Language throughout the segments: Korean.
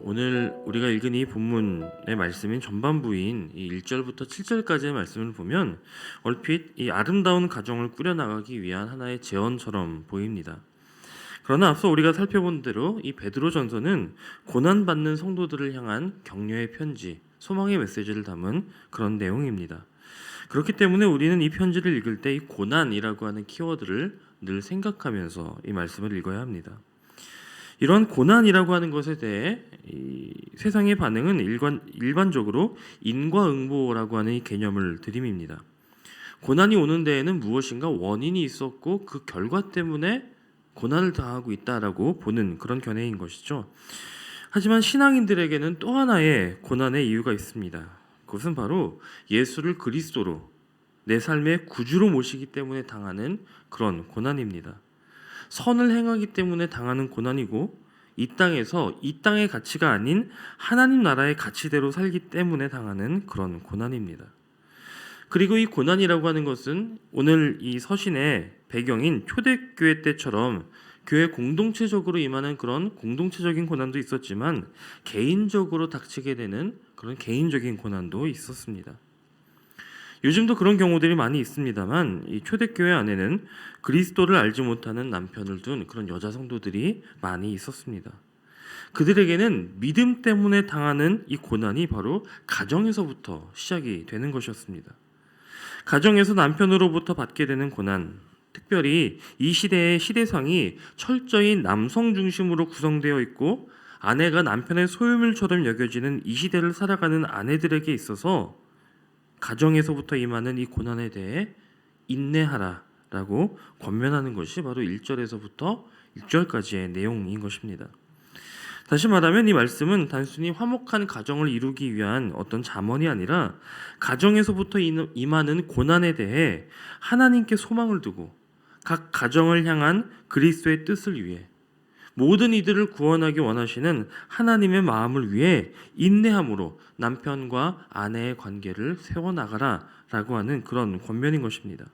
오늘 우리가 읽은 이 본문의 말씀인 전반부인 이 1절부터 7절까지의 말씀을 보면 얼핏 이 아름다운 가정을 꾸려나가기 위한 하나의 제언처럼 보입니다. 그러나 앞서 우리가 살펴본 대로 이 베드로전서는 고난받는 성도들을 향한 격려의 편지, 소망의 메시지를 담은 그런 내용입니다. 그렇기 때문에 우리는 이 편지를 읽을 때 이 고난이라고 하는 키워드를 늘 생각하면서 이 말씀을 읽어야 합니다. 이런 고난이라고 하는 것에 대해 이 세상의 반응은 일반적으로 인과응보라고 하는 이 개념을 들이밉니다. 고난이 오는 데에는 무엇인가 원인이 있었고 그 결과 때문에 고난을 당하고 있다라고 보는 그런 견해인 것이죠. 하지만 신앙인들에게는 또 하나의 고난의 이유가 있습니다. 그것은 바로 예수를 그리스도로 내 삶의 구주로 모시기 때문에 당하는 그런 고난입니다. 선을 행하기 때문에 당하는 고난이고 이 땅에서 이 땅의 가치가 아닌 하나님 나라의 가치대로 살기 때문에 당하는 그런 고난입니다. 그리고 이 고난이라고 하는 것은 오늘 이 서신의 배경인 초대교회 때처럼 교회 공동체적으로 임하는 그런 공동체적인 고난도 있었지만 개인적으로 닥치게 되는 그런 개인적인 고난도 있었습니다. 요즘도 그런 경우들이 많이 있습니다만 이 초대교회 안에는 그리스도를 알지 못하는 남편을 둔 그런 여자 성도들이 많이 있었습니다. 그들에게는 믿음 때문에 당하는 이 고난이 바로 가정에서부터 시작이 되는 것이었습니다. 가정에서 남편으로부터 받게 되는 고난, 특별히 이 시대의 시대상이 철저히 남성 중심으로 구성되어 있고 아내가 남편의 소유물처럼 여겨지는 이 시대를 살아가는 아내들에게 있어서 가정에서부터 임하는 이 고난에 대해 인내하라라고 권면하는 것이 바로 1절에서부터 6절까지의 내용인 것입니다. 다시 말하면 이 말씀은 단순히 화목한 가정을 이루기 위한 어떤 잠언이 아니라 가정에서부터 임하는 고난에 대해 하나님께 소망을 두고 각 가정을 향한 그리스도의 뜻을 위해 모든 이들을 구원하기 원하시는 하나님의 마음을 위해 인내함으로 남편과 아내의 관계를 세워나가라 라고 하는 그런 권면인 것입니다.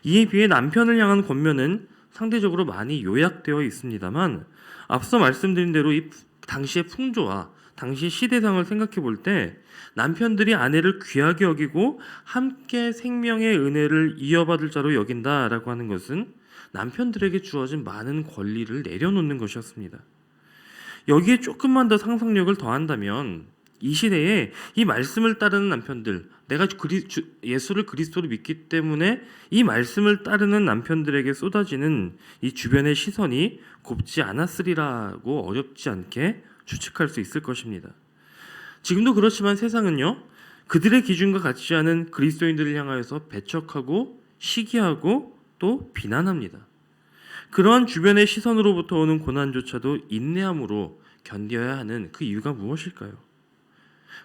이에 비해 남편을 향한 권면은 상대적으로 많이 요약되어 있습니다만 앞서 말씀드린 대로 이 당시의 풍조와 당시 시대상을 생각해 볼 때 남편들이 아내를 귀하게 여기고 함께 생명의 은혜를 이어받을 자로 여긴다라고 하는 것은 남편들에게 주어진 많은 권리를 내려놓는 것이었습니다. 여기에 조금만 더 상상력을 더한다면 이 시대에 이 말씀을 따르는 남편들, 내가 예수를 그리스도로 믿기 때문에 이 말씀을 따르는 남편들에게 쏟아지는 이 주변의 시선이 곱지 않았으리라고 어렵지 않게 추측할 수 있을 것입니다. 지금도 그렇지만 세상은요, 그들의 기준과 같지 않은 그리스도인들을 향하여서 배척하고 시기하고 또 비난합니다. 그러한 주변의 시선으로부터 오는 고난조차도 인내함으로 견뎌야 하는 그 이유가 무엇일까요?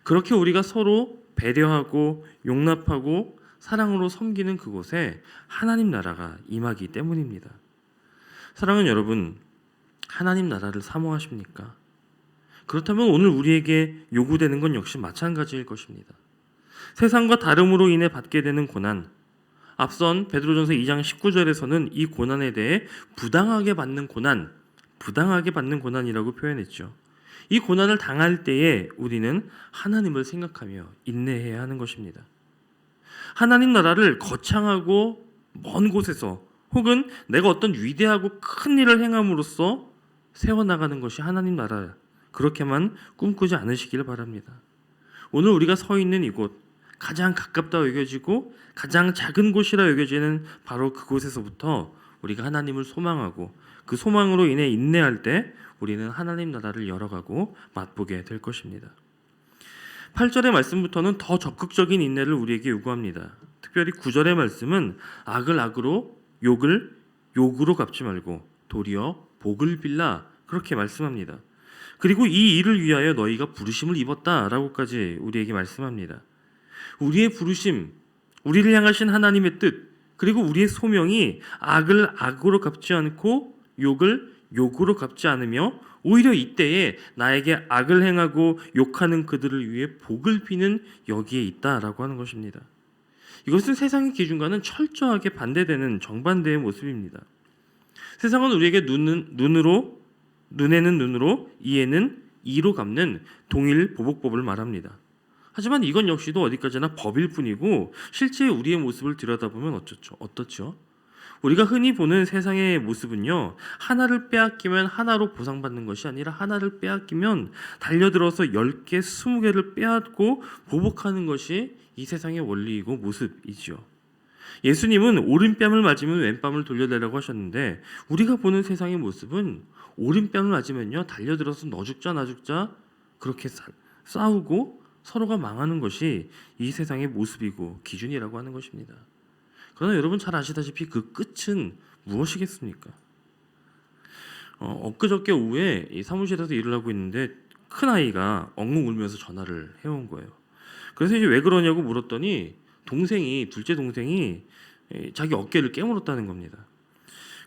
그렇게 우리가 서로 배려하고 용납하고 사랑으로 섬기는 그곳에 하나님 나라가 임하기 때문입니다. 사랑하는 여러분, 하나님 나라를 사모하십니까? 그렇다면 오늘 우리에게 요구되는 건 역시 마찬가지일 것입니다. 세상과 다름으로 인해 받게 되는 고난, 앞선 베드로전서 2장 19절에서는 이 고난에 대해 부당하게 받는 고난이라고 표현했죠. 이 고난을 당할 때에 우리는 하나님을 생각하며 인내해야 하는 것입니다. 하나님 나라를 거창하고 먼 곳에서 혹은 내가 어떤 위대하고 큰 일을 행함으로써 세워나가는 것이 하나님 나라, 그렇게만 꿈꾸지 않으시기를 바랍니다. 오늘 우리가 서 있는 이곳, 가장 가깝다 여겨지고 가장 작은 곳이라 여겨지는 바로 그곳에서부터 우리가 하나님을 소망하고 그 소망으로 인해 인내할 때 우리는 하나님 나라를 열어가고 맛보게 될 것입니다. 8절의 말씀부터는 더 적극적인 인내를 우리에게 요구합니다. 특별히 9절의 말씀은 악을 악으로 욕을 욕으로 갚지 말고 도리어 복을 빌라 그렇게 말씀합니다. 그리고 이 일을 위하여 너희가 부르심을 입었다라고까지 우리에게 말씀합니다. 우리의 부르심, 우리를 향하신 하나님의 뜻, 그리고 우리의 소명이 악을 악으로 갚지 않고 욕을 욕으로 갚지 않으며 오히려 이때에 나에게 악을 행하고 욕하는 그들을 위해 복을 비는 여기에 있다라고 하는 것입니다. 이것은 세상의 기준과는 철저하게 반대되는 정반대의 모습입니다. 세상은 우리에게 눈에는 눈으로, 이에는 이로 갚는 동일 보복법을 말합니다. 하지만 이건 역시도 어디까지나 법일 뿐이고 실제 우리의 모습을 들여다보면 어떻죠? 우리가 흔히 보는 세상의 모습은요, 하나를 빼앗기면 하나로 보상받는 것이 아니라 하나를 빼앗기면 달려들어서 10개, 20개를 빼앗고 보복하는 것이 이 세상의 원리이고 모습이지요. 예수님은 오른뺨을 맞으면 왼뺨을 돌려내라고 하셨는데 우리가 보는 세상의 모습은 오른뺨을 맞으면요, 달려들어서 너 죽자 나 죽자 그렇게 싸우고 서로가 망하는 것이 이 세상의 모습이고 기준이라고 하는 것입니다. 그러나 여러분 잘 아시다시피 그 끝은 무엇이겠습니까? 엊그저께 오후에 이 사무실에서 일을 하고 있는데 큰 아이가 엉엉 울면서 전화를 해온 거예요. 그래서 이제 왜 그러냐고 물었더니 둘째 동생이 자기 어깨를 깨물었다는 겁니다.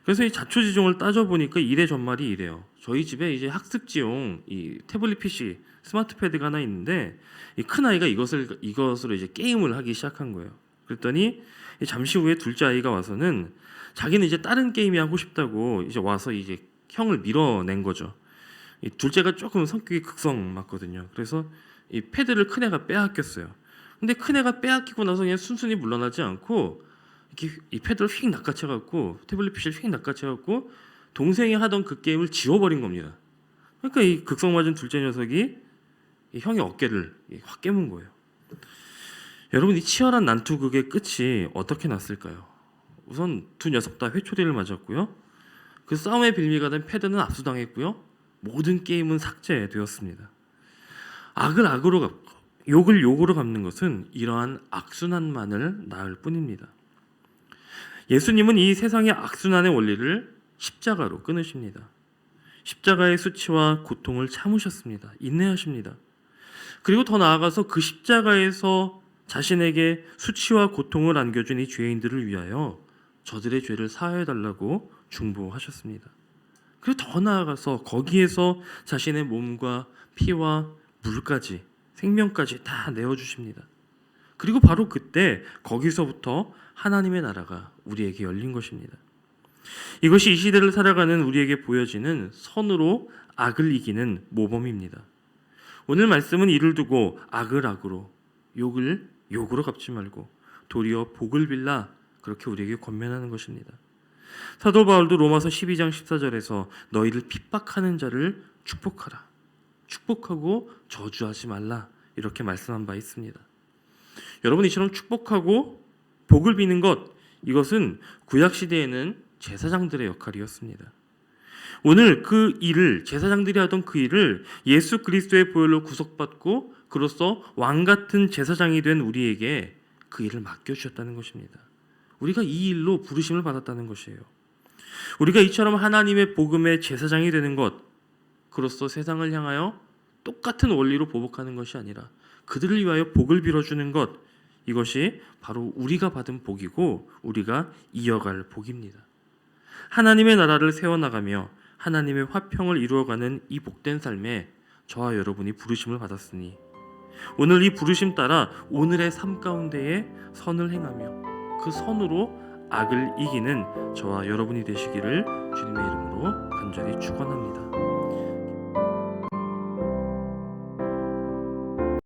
그래서 이 자초지종을 따져보니까 이래 전말이 이래요. 저희 집에 이제 학습지용 이 태블릿 PC 스마트 패드가 하나 있는데 이 큰 아이가 이것으로 이제 게임을 하기 시작한 거예요. 그랬더니 잠시 후에 둘째 아이가 와서는 자기는 이제 다른 게임이 하고 싶다고 이제 와서 이제 형을 밀어낸 거죠. 이 둘째가 조금 성격이 극성 맞거든요. 그래서 이 패드를 큰애가 빼앗겼어요. 근데 큰애가 빼앗기고 나서 그냥 순순히 물러나지 않고 이렇게 이 패드를 휙 낚아채갖고 태블릿 PC를 휙 낚아채갖고 동생이 하던 그 게임을 지워버린 겁니다. 그러니까 이 극성 맞은 둘째 녀석이 이 형의 어깨를 확 깨문 거예요. 여러분 이 치열한 난투극의 끝이 어떻게 났을까요? 우선 두 녀석 다 회초리를 맞았고요. 그 싸움의 빌미가 된 패드는 압수당했고요. 모든 게임은 삭제되었습니다. 악을 악으로 갚고 욕을 욕으로 갚는 것은 이러한 악순환만을 낳을 뿐입니다. 예수님은 이 세상의 악순환의 원리를 십자가로 끊으십니다. 십자가의 수치와 고통을 참으셨습니다. 인내하십니다. 그리고 더 나아가서 그 십자가에서 자신에게 수치와 고통을 안겨준 이 죄인들을 위하여 저들의 죄를 사하여달라고 중보하셨습니다. 그리고 더 나아가서 거기에서 자신의 몸과 피와 물까지 생명까지 다 내어주십니다. 그리고 바로 그때 거기서부터 하나님의 나라가 우리에게 열린 것입니다. 이것이 이 시대를 살아가는 우리에게 보여지는 선으로 악을 이기는 모범입니다. 오늘 말씀은 이를 두고 악을 악으로 욕을 욕으로 갚지 말고 도리어 복을 빌라 그렇게 우리에게 권면하는 것입니다. 사도 바울도 로마서 12장 14절에서 너희를 핍박하는 자를 축복하라. 축복하고 저주하지 말라. 이렇게 말씀한 바 있습니다. 여러분 이처럼 축복하고 복을 비는 것 이것은 구약 시대에는 제사장들의 역할이었습니다. 오늘 그 일을 제사장들이 하던 그 일을 예수 그리스도의 보혈로 구속받고 그로써 왕 같은 제사장이 된 우리에게 그 일을 맡겨주셨다는 것입니다. 우리가 이 일로 부르심을 받았다는 것이에요. 우리가 이처럼 하나님의 복음의 제사장이 되는 것 그로써 세상을 향하여 똑같은 원리로 보복하는 것이 아니라 그들을 위하여 복을 빌어주는 것 이것이 바로 우리가 받은 복이고 우리가 이어갈 복입니다. 하나님의 나라를 세워나가며 하나님의 화평을 이루어가는 이 복된 삶에 저와 여러분이 부르심을 받았으니 오늘 이 부르심 따라 오늘의 삶 가운데에 선을 행하며 그 선으로 악을 이기는 저와 여러분이 되시기를 주님의 이름으로 간절히 축원합니다.